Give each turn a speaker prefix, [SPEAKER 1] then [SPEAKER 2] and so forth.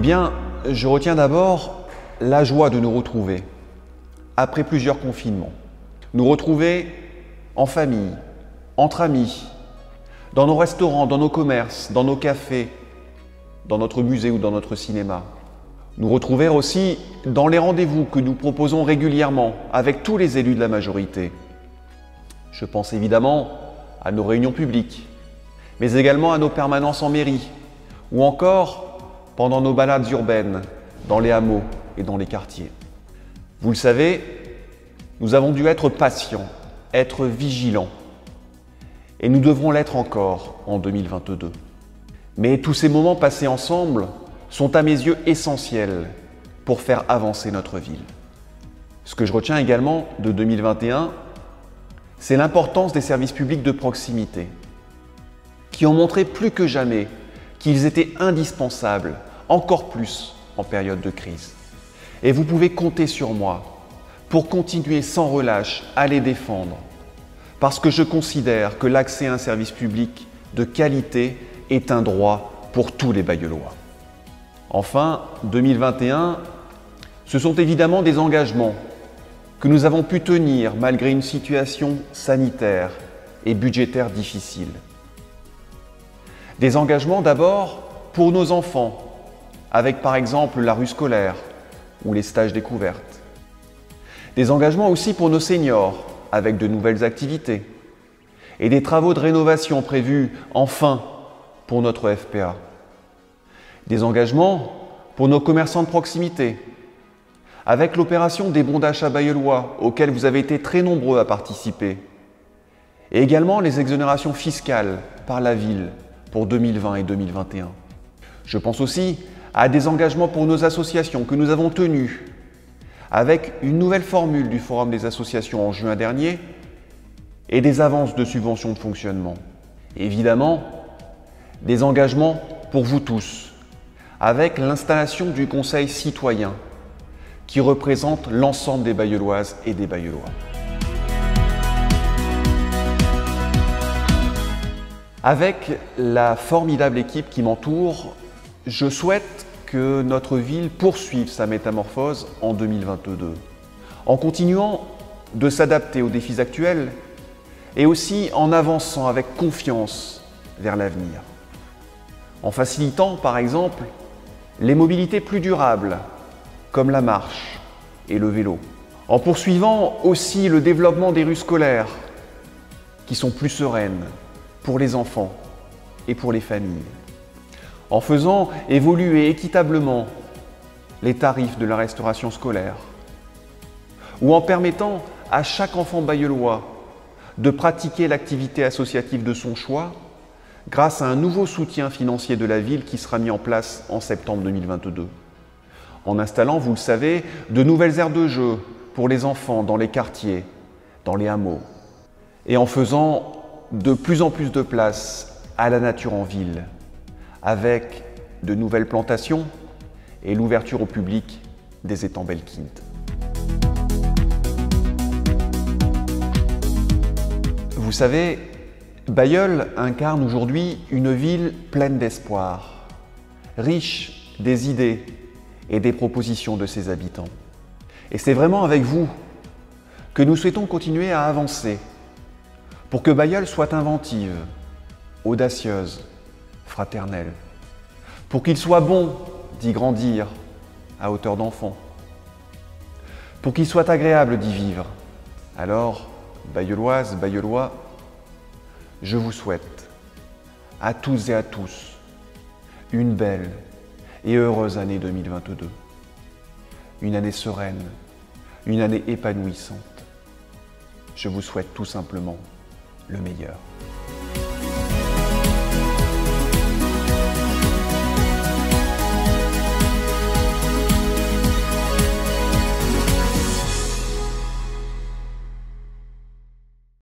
[SPEAKER 1] bien, je retiens d'abord la joie de nous retrouver, après plusieurs confinements. Nous retrouver en famille, entre amis, dans nos restaurants, dans nos commerces, dans nos cafés, dans notre musée ou dans notre cinéma. Nous retrouver aussi dans les rendez-vous que nous proposons régulièrement avec tous les élus de la majorité. Je pense évidemment à nos réunions publiques, mais également à nos permanences en mairie, ou encore pendant nos balades urbaines, dans les hameaux et dans les quartiers. Vous le savez, nous avons dû être patients, être vigilants, et nous devrons l'être encore en 2022. Mais tous ces moments passés ensemble sont à mes yeux essentiels pour faire avancer notre ville. Ce que je retiens également de 2021, c'est l'importance des services publics de proximité, qui ont montré plus que jamais qu'ils étaient indispensables, encore plus en période de crise. Et vous pouvez compter sur moi pour continuer sans relâche à les défendre, parce que je considère que l'accès à un service public de qualité est un droit pour tous les Bailleullois. Enfin, 2021, ce sont évidemment des engagements que nous avons pu tenir malgré une situation sanitaire et budgétaire difficile. Des engagements d'abord pour nos enfants, avec par exemple la rue scolaire ou les stages découvertes. Des engagements aussi pour nos seniors, avec de nouvelles activités. Et des travaux de rénovation prévus enfin pour notre FPA. Des engagements pour nos commerçants de proximité, avec l'opération des bons d'achat bailleullois, auxquels vous avez été très nombreux à participer, et également les exonérations fiscales par la ville pour 2020 et 2021. Je pense aussi à des engagements pour nos associations que nous avons tenus, avec une nouvelle formule du Forum des associations en juin dernier et des avances de subventions de fonctionnement. Évidemment, des engagements pour vous tous, avec l'installation du Conseil citoyen qui représente l'ensemble des Bailleulloises et des Bailleullois. Avec la formidable équipe qui m'entoure, je souhaite que notre ville poursuive sa métamorphose en 2022, en continuant de s'adapter aux défis actuels et aussi en avançant avec confiance vers l'avenir. En facilitant, par exemple, les mobilités plus durables, comme la marche et le vélo. En poursuivant aussi le développement des rues scolaires, qui sont plus sereines pour les enfants et pour les familles. En faisant évoluer équitablement les tarifs de la restauration scolaire, ou en permettant à chaque enfant bailleullois de pratiquer l'activité associative de son choix grâce à un nouveau soutien financier de la ville qui sera mis en place en septembre 2022. En installant, vous le savez, de nouvelles aires de jeu pour les enfants dans les quartiers, dans les hameaux, et en faisant de plus en plus de place à la nature en ville, avec de nouvelles plantations et l'ouverture au public des étangs Belkind. Vous savez, Bailleul incarne aujourd'hui une ville pleine d'espoir, riche des idées et des propositions de ses habitants. Et c'est vraiment avec vous que nous souhaitons continuer à avancer pour que Bailleul soit inventive, audacieuse, fraternelle, pour qu'il soit bon d'y grandir à hauteur d'enfant, pour qu'il soit agréable d'y vivre. Alors, Bailleulloises, Bailleullois, je vous souhaite à tous et à tous une belle et heureuse année 2022. Une année sereine, une année épanouissante. Je vous souhaite tout simplement le meilleur.